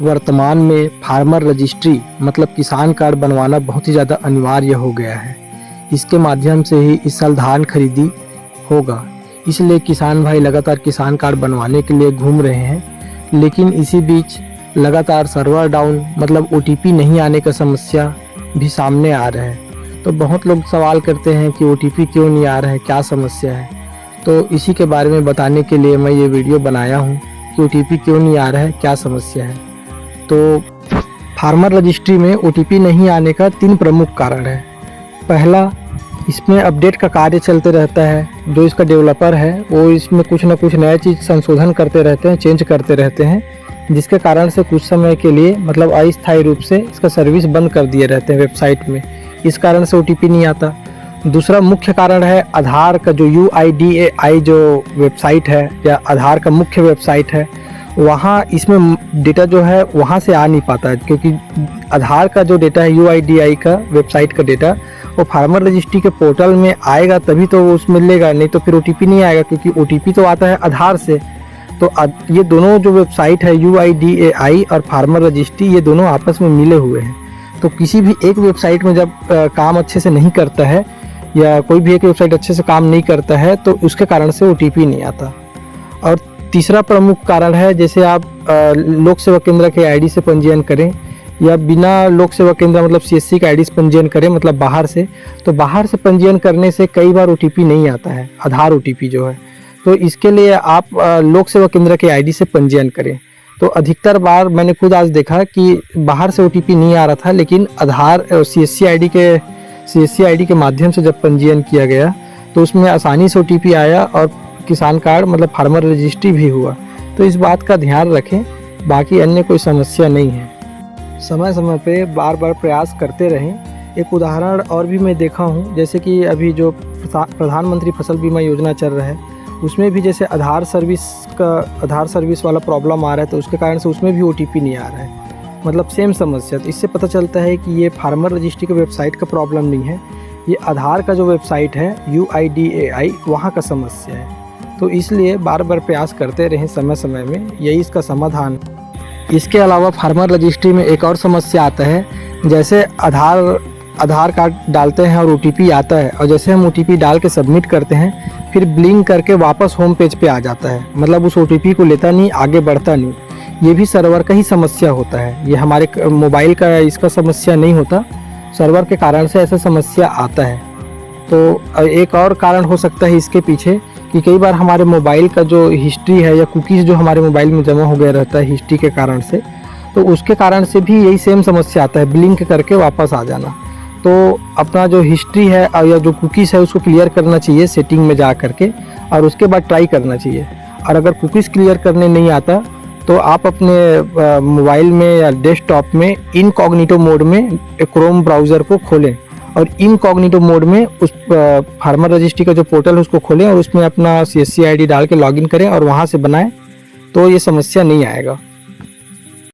वर्तमान में farmer registry मतलब किसान कार्ड बनवाना बहुत ही ज़्यादा अनिवार्य हो गया है। इसके माध्यम से ही इस साल धान खरीदी होगा, इसलिए किसान भाई लगातार किसान कार्ड बनवाने के लिए घूम रहे हैं। लेकिन इसी बीच लगातार सर्वर डाउन मतलब OTP नहीं आने का समस्या भी सामने आ रहा है। तो बहुत लोग सवाल करते हैं कि OTP क्यों नहीं आ रहा है, क्या समस्या है। तो इसी के बारे में बताने के लिए मैं ये वीडियो बनाया हूँ कि OTP क्यों नहीं आ रहा है, क्या समस्या है। तो फार्मर रजिस्ट्री में OTP नहीं आने का 3 प्रमुख कारण है। पहला, इसमें अपडेट का कार्य चलते रहता है। जो इसका डेवलपर है वो इसमें कुछ ना कुछ नया चीज़ संशोधन करते रहते हैं, चेंज करते रहते हैं, जिसके कारण से कुछ समय के लिए मतलब अस्थायी रूप से इसका सर्विस बंद कर दिए रहते हैं वेबसाइट में। इस कारण से OTP नहीं आता। दूसरा मुख्य कारण है आधार का जो UIDAI जो वेबसाइट है या आधार का मुख्य वेबसाइट है, वहाँ इसमें डेटा जो है वहाँ से आ नहीं पाता है, क्योंकि आधार का जो डेटा है UIDAI का वेबसाइट का डेटा वो फार्मर रजिस्ट्री के पोर्टल में आएगा तभी तो वो उसमें लेगा, नहीं तो फिर OTP नहीं आएगा, क्योंकि OTP तो आता है आधार से। तो ये दोनों जो वेबसाइट है UIDAI और फार्मर रजिस्ट्री, ये दोनों आपस में मिले हुए हैं। तो किसी भी एक वेबसाइट में जब काम अच्छे से नहीं करता है या कोई भी एक वेबसाइट अच्छे से काम नहीं करता है तो उसके कारण से OTP नहीं आता। और तीसरा प्रमुख कारण है, जैसे आप लोक सेवा केंद्र के ID से पंजीयन करें या बिना लोक सेवा केंद्र मतलब CSC का ID से पंजीयन करें मतलब बाहर से, तो बाहर से पंजीयन करने से कई बार OTP नहीं आता है, आधार OTP जो है। तो इसके लिए आप लोक सेवा केंद्र के ID से पंजीयन करें। तो अधिकतर बार मैंने खुद आज देखा कि बाहर से OTP नहीं आ रहा था, लेकिन आधार CSC ID के माध्यम से जब पंजीयन किया गया तो उसमें आसानी से OTP आया और किसान कार्ड मतलब फार्मर रजिस्ट्री भी हुआ। तो इस बात का ध्यान रखें, बाकी अन्य कोई समस्या नहीं है। समय समय पे बार बार प्रयास करते रहें। एक उदाहरण और भी मैं देखा हूँ, जैसे कि अभी जो प्रधानमंत्री फसल बीमा योजना चल रहा है उसमें भी जैसे आधार सर्विस वाला प्रॉब्लम आ रहा है, तो उसके कारण से उसमें भी OTP नहीं आ रहा है, मतलब सेम समस्या। तो इससे पता चलता है कि ये फार्मर रजिस्ट्री के वेबसाइट का प्रॉब्लम नहीं है, ये आधार का जो वेबसाइट है UIDAI वहाँ का समस्या है। तो इसलिए बार बार प्रयास करते रहें समय समय में, यही इसका समाधान। इसके अलावा फार्मर रजिस्ट्री में एक और समस्या आता है, जैसे आधार कार्ड डालते हैं और OTP आता है, और जैसे हम OTP डाल के सबमिट करते हैं फिर ब्लिंक करके वापस होम पेज पे आ जाता है, मतलब उस OTP को लेता नहीं, आगे बढ़ता नहीं। ये भी सर्वर का ही समस्या होता है, ये हमारे मोबाइल का इसका समस्या नहीं होता, सर्वर के कारण से ऐसा समस्या आता है। तो एक और कारण हो सकता है इसके पीछे कि कई बार हमारे मोबाइल का जो हिस्ट्री है या कुकीज़ जो हमारे मोबाइल में जमा हो गया रहता है हिस्ट्री के कारण से, तो उसके कारण से भी यही सेम समस्या आता है, ब्लिंक करके वापस आ जाना। तो अपना जो हिस्ट्री है या जो कुकीज़ है उसको क्लियर करना चाहिए सेटिंग में जा करके, और उसके बाद ट्राई करना चाहिए। और अगर कुकीज़ क्लियर करने नहीं आता तो आप अपने मोबाइल में या डेस्कटॉप में इनकॉग्निटो मोड में क्रोम ब्राउज़र को खोलें और इनकॉग्निटो मोड में उस फार्मर रजिस्ट्री का जो पोर्टल है उसको खोलें और उसमें अपना CSC ID डाल के लॉगिन करें और वहाँ से बनाएं, तो ये समस्या नहीं आएगा।